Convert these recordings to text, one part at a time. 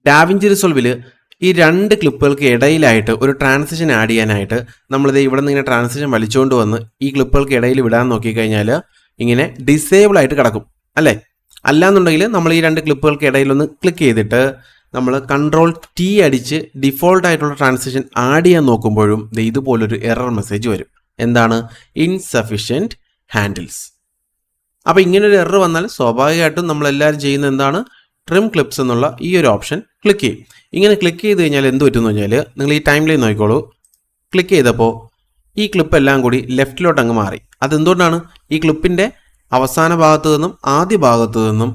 Da Vinci റിസോൾവിൽ ഈ രണ്ട് ക്ലിപ്പുകൾക്ക് ഇടയിലായിട്ട് ഒരു ട്രാൻസിഷൻ ആഡ് ചെയ്യാനായിട്ട് നമ്മളിത് ഇവിടെ നിന്ന് ഇങ്ങനെ ട്രാൻസിഷൻ വലിച്ചുകൊണ്ട് വന്ന് ഈ ക്ലിപ്പുകൾക്ക് ഇടയിൽ വിടാൻ നോക്കിക്കഴിഞ്ഞാൽ ഇങ്ങനെ ഡിസേബിൾ ആയിട്ട് കിടക്കും അല്ലേ. അല്ലാന്നുണ്ടെങ്കിൽ നമ്മൾ ഈ രണ്ട് ക്ലിപ്പുകൾക്ക് ഇടയിലൊന്ന് ക്ലിക്ക് ചെയ്തിട്ട് നമ്മൾ കൺട്രോൾ ടി അടിച്ച് ഡിഫോൾട്ട് ആയിട്ടുള്ള ട്രാൻസിഷൻ ആഡ് ചെയ്യാൻ നോക്കുമ്പോഴും ഇതുപോലൊരു എറർ മെസ്സേജ് വരും. എന്താണ്? Insufficient handles. അപ്പോൾ ഇങ്ങനൊരു എറർ വന്നാൽ സ്വാഭാവികമായിട്ടും നമ്മളെല്ലാവരും ചെയ്യുന്ന എന്താണ്? ട്രിം ക്ലിപ്സ് എന്നുള്ള ഈ ഒരു ഓപ്ഷൻ ക്ലിക്ക് ചെയ്യും. ഇങ്ങനെ ക്ലിക്ക് ചെയ്ത് കഴിഞ്ഞാൽ എന്ത് പറ്റുമെന്ന് പറഞ്ഞാൽ നിങ്ങൾ ഈ ടൈം ലൈൻ നോക്കിക്കോളൂ. ക്ലിക്ക് ചെയ്തപ്പോൾ ഈ ക്ലിപ്പ് എല്ലാം കൂടി ലെഫ്റ്റിലോട്ട് അങ്ങ് മാറി. അതെന്തുകൊണ്ടാണ്? ഈ ക്ലിപ്പിൻ്റെ അവസാന ഭാഗത്തു നിന്നും ആദ്യ ഭാഗത്തു നിന്നും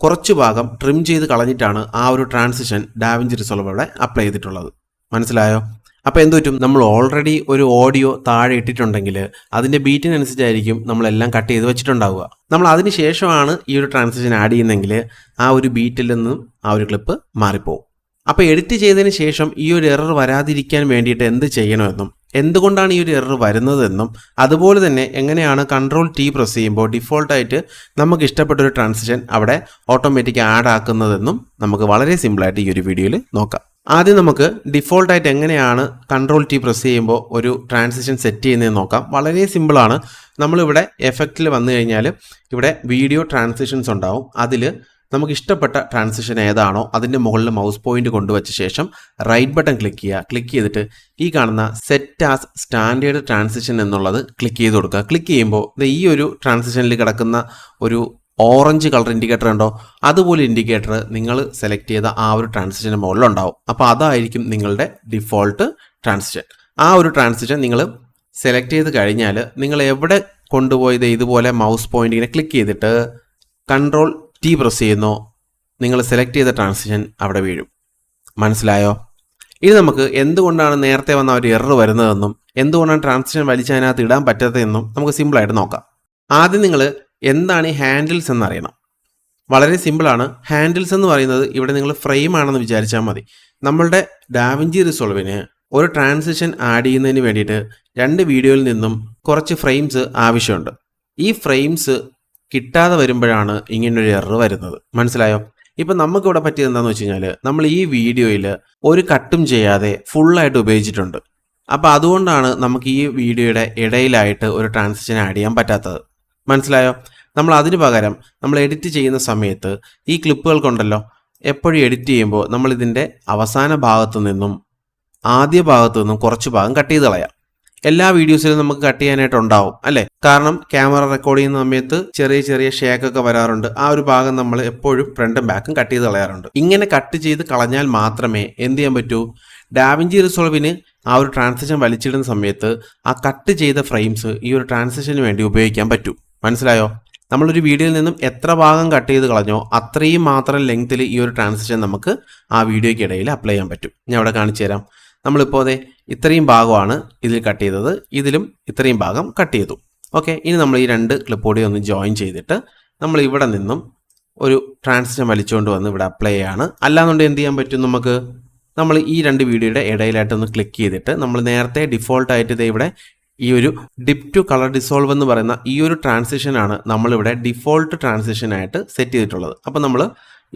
കുറച്ച് ഭാഗം ട്രിം ചെയ്ത് കളഞ്ഞിട്ടാണ് ആ ഒരു ട്രാൻസിഷൻ ഡാവിഞ്ചി റിസോൾവ് ഇവിടെ അപ്ലൈ ചെയ്തിട്ടുള്ളത്. മനസ്സിലായോ? അപ്പോൾ എന്ത് പറ്റും? നമ്മൾ ഓൾറെഡി ഒരു ഓഡിയോ താഴെ ഇട്ടിട്ടുണ്ടെങ്കിൽ അതിൻ്റെ ബീറ്റിനനുസരിച്ചായിരിക്കും നമ്മളെല്ലാം കട്ട് ചെയ്ത് വെച്ചിട്ടുണ്ടാവുക. നമ്മൾ അതിന് ശേഷമാണ് ഈ ഒരു ട്രാൻസിഷൻ ആഡ് ചെയ്യുന്നതെങ്കിൽ ആ ഒരു ബീറ്റിൽ നിന്നും ആ ഒരു ക്ലിപ്പ് മാറിപ്പോവും. അപ്പോൾ എഡിറ്റ് ചെയ്തതിന് ശേഷം ഈ ഒരു എറർ വരാതിരിക്കാൻ വേണ്ടിയിട്ട് എന്ത് ചെയ്യണമെന്നും എന്തുകൊണ്ടാണ് ഈ ഒരു എറർ വരുന്നതെന്നും അതുപോലെ തന്നെ എങ്ങനെയാണ് കൺട്രോൾ ടി പ്രസ് ചെയ്യുമ്പോൾ ഡിഫോൾട്ടായിട്ട് നമുക്ക് ഇഷ്ടപ്പെട്ട ഒരു ട്രാൻസിഷൻ അവിടെ ഓട്ടോമാറ്റിക് ആഡ് ആക്കുന്നതെന്നും നമുക്ക് വളരെ സിമ്പിളായിട്ട് ഈ ഒരു വീഡിയോയിൽ നോക്കാം. ആദ്യം നമുക്ക് ഡിഫോൾട്ടായിട്ട് എങ്ങനെയാണ് കൺട്രോൾ ടി പ്രസ് ചെയ്യുമ്പോൾ ഒരു ട്രാൻസിഷൻ സെറ്റ് ചെയ്യുന്നതെന്ന് നോക്കാം. വളരെ സിമ്പിളാണ്. നമ്മളിവിടെ എഫക്റ്റിൽ വന്നു കഴിഞ്ഞാൽ ഇവിടെ വീഡിയോ ട്രാൻസിഷൻസ് ഉണ്ടാവും. അതിൽ നമുക്ക് ഇഷ്ടപ്പെട്ട ട്രാൻസിഷൻ ഏതാണോ അതിൻ്റെ മുകളിൽ മൗസ് പോയിന്റ് കൊണ്ടുവച്ച ശേഷം റൈറ്റ് ബട്ടൺ ക്ലിക്ക് ചെയ്യുക. ക്ലിക്ക് ചെയ്തിട്ട് ഈ കാണുന്ന സെറ്റ് ആസ് സ്റ്റാൻഡേർഡ് ട്രാൻസിഷൻ എന്നുള്ളത് ക്ലിക്ക് ചെയ്ത് കൊടുക്കുക. ക്ലിക്ക് ചെയ്യുമ്പോൾ ഈ ഒരു ട്രാൻസിഷനിൽ കിടക്കുന്ന ഒരു ഓറഞ്ച് കളർ ഇൻഡിക്കേറ്റർ ഉണ്ടോ? അതുപോലെ ഇൻഡിക്കേറ്റർ നിങ്ങൾ സെലക്ട് ചെയ്ത ആ ഒരു ട്രാൻസിഷന് മുകളിലുണ്ടാവും. അപ്പോൾ അതായിരിക്കും നിങ്ങളുടെ ഡിഫോൾട്ട് ട്രാൻസിഷൻ. ആ ഒരു ട്രാൻസിഷൻ നിങ്ങൾ സെലക്ട് ചെയ്ത് കഴിഞ്ഞാൽ നിങ്ങൾ എവിടെ കൊണ്ടുപോയത് ഇതുപോലെ മൗസ് പോയിന്റ് ഇങ്ങനെ ക്ലിക്ക് ചെയ്തിട്ട് കൺട്രോൾ ടി പ്രസ് ചെയ്യുന്നോ നിങ്ങൾ സെലക്ട് ചെയ്ത ട്രാൻസിഷൻ അവിടെ വീഴും. മനസ്സിലായോ? ഇനി നമുക്ക് എന്തുകൊണ്ടാണ് നേരത്തെ വന്ന ഒരു എറർ വരുന്നതെന്നും എന്തുകൊണ്ടാണ് ട്രാൻസിഷൻ വലിച്ചതിനകത്ത് ഇടാൻ പറ്റാത്തതെന്നും നമുക്ക് സിമ്പിളായിട്ട് നോക്കാം. ആദ്യം നിങ്ങൾ എന്താണ് ഈ ഹാൻഡിൽസ് എന്നറിയണം. വളരെ സിമ്പിളാണ്. ഹാൻഡിൽസ് എന്ന് പറയുന്നത് ഇവിടെ നിങ്ങൾ ഫ്രെയിം ആണെന്ന് വിചാരിച്ചാൽ മതി. നമ്മളുടെ ഡാവിഞ്ചി റിസോൾവിന് ഒരു ട്രാൻസിഷൻ ആഡ് ചെയ്യുന്നതിന് വേണ്ടിയിട്ട് രണ്ട് വീഡിയോയിൽ നിന്നും കുറച്ച് ഫ്രെയിംസ് ആവശ്യമുണ്ട്. ഈ ഫ്രെയിംസ് കിട്ടാതെ വരുമ്പോഴാണ് ഇങ്ങനൊരു എറർ വരുന്നത്. മനസ്സിലായോ? ഇപ്പം നമുക്കിവിടെ പറ്റിയത് എന്താണെന്ന് വെച്ച് കഴിഞ്ഞാൽ നമ്മൾ ഈ വീഡിയോയിൽ ഒരു കട്ടും ചെയ്യാതെ ഫുള്ളായിട്ട് ഉപയോഗിച്ചിട്ടുണ്ട്. അപ്പോൾ അതുകൊണ്ടാണ് നമുക്ക് ഈ വീഡിയോയുടെ ഇടയിലായിട്ട് ഒരു ട്രാൻസിഷൻ ആഡ് ചെയ്യാൻ പറ്റാത്തത്. മനസ്സിലായോ? നമ്മൾ അതിന് പകരം നമ്മൾ എഡിറ്റ് ചെയ്യുന്ന സമയത്ത് ഈ ക്ലിപ്പുകൾ കൊണ്ടല്ലോ എപ്പോഴും എഡിറ്റ് ചെയ്യുമ്പോൾ നമ്മൾ ഇതിൻ്റെ അവസാന ഭാഗത്തു നിന്നും ആദ്യ ഭാഗത്തു നിന്നും കുറച്ച് ഭാഗം കട്ട് ചെയ്ത് കളയാം. എല്ലാ വീഡിയോസിലും നമുക്ക് കട്ട് ചെയ്യാനായിട്ടുണ്ടാവും അല്ലേ? കാരണം ക്യാമറ റെക്കോർഡ് ചെയ്യുന്ന സമയത്ത് ചെറിയ ചെറിയ ഷേക്കൊക്കെ വരാറുണ്ട്. ആ ഒരു ഭാഗം നമ്മൾ എപ്പോഴും ഫ്രണ്ടും ബാക്കും കട്ട് ചെയ്ത് കളയാറുണ്ട്. ഇങ്ങനെ കട്ട് ചെയ്ത് കളഞ്ഞാൽ മാത്രമേ എന്ത് ചെയ്യാൻ പറ്റൂ? ഡാവിഞ്ചി റിസോൾവിന് ആ ഒരു ട്രാൻസിഷൻ വലിച്ചിടുന്ന സമയത്ത് ആ കട്ട് ചെയ്ത ഫ്രെയിംസ് ഈ ഒരു ട്രാൻസിഷന് വേണ്ടി ഉപയോഗിക്കാൻ പറ്റൂ. മനസ്സിലായോ? നമ്മളൊരു വീഡിയോയിൽ നിന്നും എത്ര ഭാഗം കട്ട് ചെയ്ത് കളഞ്ഞോ അത്രയും മാത്രം ലെങ്ത്തിൽ ഈ ഒരു ട്രാൻസിഷൻ നമുക്ക് ആ വീഡിയോയ്ക്ക് ഇടയിൽ അപ്ലൈ ചെയ്യാൻ പറ്റും. ഞാൻ അവിടെ കാണിച്ചു തരാം. നമ്മളിപ്പോൾ അതെ ഇത്രയും ഭാഗമാണ് ഇതിൽ കട്ട് ചെയ്തത്, ഇതിലും ഇത്രയും ഭാഗം കട്ട് ചെയ്തു. ഓക്കെ, ഇനി നമ്മൾ ഈ രണ്ട് ക്ലിപ്പ് കൂടി ഒന്ന് ജോയിൻ ചെയ്തിട്ട് നമ്മൾ ഇവിടെ നിന്നും ഒരു ട്രാൻസിഷൻ വലിച്ചുകൊണ്ട് വന്ന് ഇവിടെ അപ്ലൈ ചെയ്യാണ്. അല്ലാന്നുണ്ടെങ്കിൽ എന്ത് ചെയ്യാൻ പറ്റും? നമുക്ക് നമ്മൾ ഈ രണ്ട് വീഡിയോയുടെ ഇടയിലായിട്ടൊന്ന് ക്ലിക്ക് ചെയ്തിട്ട് നമ്മൾ നേരത്തെ ഡിഫോൾട്ടായിട്ട് ഇത് ഇവിടെ ഈ ഒരു ഡിപ്പ് ടു കളർ ഡിസോൾവ് എന്ന് പറയുന്ന ഈ ഒരു ട്രാൻസിഷനാണ് നമ്മളിവിടെ ഡിഫോൾട്ട് ട്രാൻസിഷനായിട്ട് സെറ്റ് ചെയ്തിട്ടുള്ളത്. അപ്പോൾ നമ്മൾ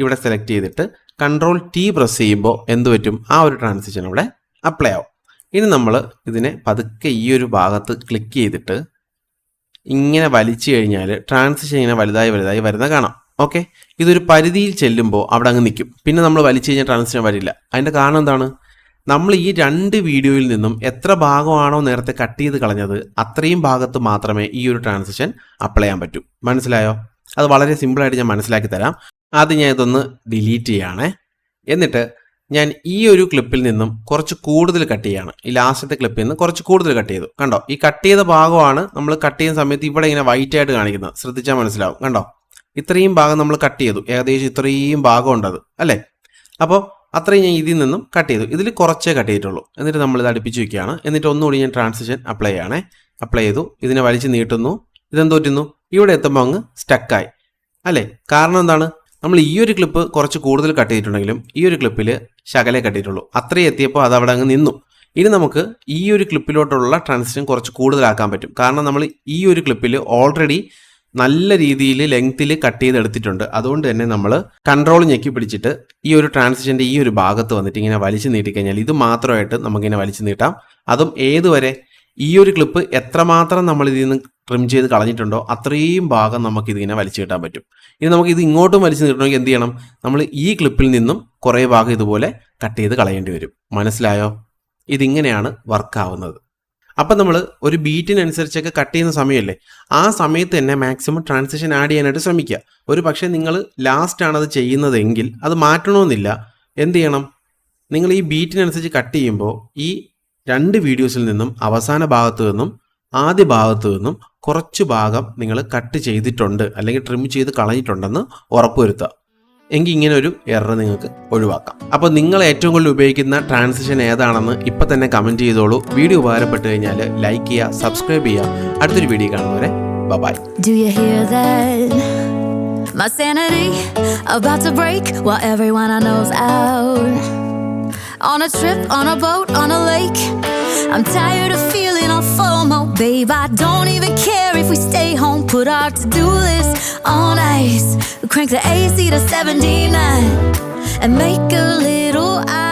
ഇവിടെ സെലക്ട് ചെയ്തിട്ട് കൺട്രോൾ ടി പ്രസ് ചെയ്യുമ്പോൾ എന്ത് പറ്റും? ആ ഒരു ട്രാൻസിഷൻ ഇവിടെ അപ്ലൈ ആവും. ഇനി നമ്മൾ ഇതിനെ പതുക്കെ ഈ ഒരു ഭാഗത്ത് ക്ലിക്ക് ചെയ്തിട്ട് ഇങ്ങനെ വലിച്ചു കഴിഞ്ഞാൽ ട്രാൻസിഷൻ ഇങ്ങനെ വലുതായി വലുതായി വരുന്ന കാണാം. ഓക്കെ, ഇതൊരു പരിധിയിൽ ചെല്ലുമ്പോൾ അവിടെ അങ്ങ് നിൽക്കും. പിന്നെ നമ്മൾ വലിച്ചു കഴിഞ്ഞാൽ ട്രാൻസിഷൻ വരില്ല. അതിൻ്റെ കാരണം എന്താണ്? നമ്മൾ ഈ രണ്ട് വീഡിയോയിൽ നിന്നും എത്ര ഭാഗമാണോ നേരത്തെ കട്ട് ചെയ്ത് കളഞ്ഞത് അത്രയും ഭാഗത്ത് മാത്രമേ ഈ ഒരു ട്രാൻസിഷൻ അപ്ലൈ ചെയ്യാൻ പറ്റൂ. മനസ്സിലായോ? അത് വളരെ സിമ്പിളായിട്ട് ഞാൻ മനസ്സിലാക്കി തരാം. ആദ്യം ഞാൻ ഇതൊന്ന് ഡിലീറ്റ് ചെയ്യുകയാണേ. എന്നിട്ട് ഞാൻ ഈ ഒരു ക്ലിപ്പിൽ നിന്നും കുറച്ച് കൂടുതൽ കട്ട് ചെയ്യാണ്. ഈ ലാസ്റ്റത്തെ ക്ലിപ്പിൽ നിന്ന് കുറച്ച് കൂടുതൽ കട്ട് ചെയ്തു. കണ്ടോ? ഈ കട്ട് ചെയ്ത ഭാഗമാണ് നമ്മൾ കട്ട് ചെയ്യുന്ന സമയത്ത് ഇവിടെ ഇങ്ങനെ വൈറ്റ് ആയിട്ട് കാണിക്കുന്നത്. ശ്രദ്ധിച്ചാൽ മനസ്സിലാവും. കണ്ടോ? ഇത്രയും ഭാഗം നമ്മൾ കട്ട് ചെയ്തു. ഏകദേശം ഇത്രയും ഭാഗം ഉണ്ടത് അല്ലേ? അപ്പോൾ അത്രയും ഞാൻ ഇതിൽ നിന്നും കട്ട് ചെയ്തു. ഇതിൽ കുറച്ചേ കട്ട് ചെയ്തിട്ടുള്ളൂ. എന്നിട്ട് നമ്മളിത് അടുപ്പിച്ച് വയ്ക്കുകയാണ്. എന്നിട്ട് ഒന്നുകൂടി ഞാൻ ട്രാൻസിഷൻ അപ്ലൈ ചെയ്യണേ. അപ്ലൈ ചെയ്തു. ഇതിനെ വലിച്ച് നീട്ടുന്നു. ഇതെന്ത് പറ്റുന്നു? ഇവിടെ എത്തുമ്പോൾ അങ്ങ് സ്റ്റക്കായി അല്ലേ? കാരണം എന്താണ്? നമ്മൾ ഈ ഒരു ക്ലിപ്പ് കുറച്ച് കൂടുതൽ കട്ട് ചെയ്തിട്ടുണ്ടെങ്കിലും ഈ ഒരു ക്ലിപ്പിൽ ശകലേ കട്ട് ചെയ്തിട്ടുള്ളൂ. അത്രയും എത്തിയപ്പോൾ അത് അവിടെ അങ്ങ് നിന്നു. ഇനി നമുക്ക് ഈ ഒരു ക്ലിപ്പിലോട്ടുള്ള ട്രാൻസിഷൻ കുറച്ച് കൂടുതലാക്കാൻ പറ്റും. കാരണം നമ്മൾ ഈ ഒരു ക്ലിപ്പിൽ ഓൾറെഡി നല്ല രീതിയിൽ ലെങ്ത്തിൽ കട്ട് ചെയ്തെടുത്തിട്ടുണ്ട്. അതുകൊണ്ട് തന്നെ നമ്മൾ കൺട്രോൾ ഞെക്കി പിടിച്ചിട്ട് ഈ ഒരു ട്രാൻസിഷൻ്റെ ഈ ഒരു ഭാഗത്ത് വന്നിട്ട് ഇങ്ങനെ വലിച്ചു നീട്ടിക്കഴിഞ്ഞാൽ ഇത് മാത്രമായിട്ട് നമുക്കിങ്ങനെ വലിച്ചു നീട്ടാം. അതും ഏതുവരെ, ഈ ഒരു ക്ലിപ്പ് എത്രമാത്രം നമ്മൾ ഇതിൽ നിന്ന് ട്രിം ചെയ്ത് കളഞ്ഞിട്ടുണ്ടോ അത്രയും ഭാഗം നമുക്കിതിങ്ങനെ വലിച്ചു കിട്ടാൻ പറ്റും. ഇനി നമുക്കിത് ഇങ്ങോട്ടും വലിച്ചു നീട്ടണമെങ്കിൽ എന്ത് ചെയ്യണം? നമ്മൾ ഈ ക്ലിപ്പിൽ നിന്നും കുറേ ഭാഗം ഇതുപോലെ കട്ട് ചെയ്ത് കളയേണ്ടി വരും. മനസ്സിലായോ? ഇതിങ്ങനെയാണ് വർക്കാവുന്നത്. അപ്പം നമ്മൾ ഒരു ബീറ്റിനനുസരിച്ചൊക്കെ കട്ട് ചെയ്യുന്ന സമയമല്ലേ, ആ സമയത്ത് തന്നെ മാക്സിമം ട്രാൻസിഷൻ ആഡ് ചെയ്യാനായിട്ട് ശ്രമിക്കുക. ഒരു പക്ഷേ നിങ്ങൾ ലാസ്റ്റാണത് ചെയ്യുന്നതെങ്കിൽ അത് മാറ്റണമെന്നില്ല. എന്ത് ചെയ്യണം? നിങ്ങൾ ഈ ബീറ്റിനനുസരിച്ച് കട്ട് ചെയ്യുമ്പോൾ ഈ 2 വീഡിയോസിൽ നിന്നും അവസാന ഭാഗത്തു നിന്നും ആദ്യ ഭാഗത്തു നിന്നും കുറച്ച് ഭാഗം നിങ്ങൾ കട്ട് ചെയ്തിട്ടുണ്ട് അല്ലെങ്കിൽ ട്രിം ചെയ്ത് കളഞ്ഞിട്ടുണ്ടെന്ന് ഉറപ്പുവരുത്തുക. എങ്കിൽ ഇങ്ങനെ ഒരു എറർ നിങ്ങൾക്ക് ഒഴിവാക്കാം. അപ്പോൾ നിങ്ങൾ ഏറ്റവും കൂടുതൽ ഉപയോഗിക്കുന്ന ട്രാൻസിഷൻ ഏതാണെന്ന് ഇപ്പം തന്നെ കമൻറ്റ് ചെയ്തോളൂ. വീഡിയോ ഉപകാരപ്പെട്ട് കഴിഞ്ഞാൽ ലൈക്ക് ചെയ്യുക, സബ്സ്ക്രൈബ് ചെയ്യുക. അടുത്തൊരു വീഡിയോ കാണുന്നവരെ by. Do you hear that? My sanity about to break while everyone I know's out. On a trip, on a boat, on a lake. I'm tired of feeling all FOMO. Babe, I don't even care if we stay home. Put our to-do list on ice. Crank the AC to 79 and make a little ice.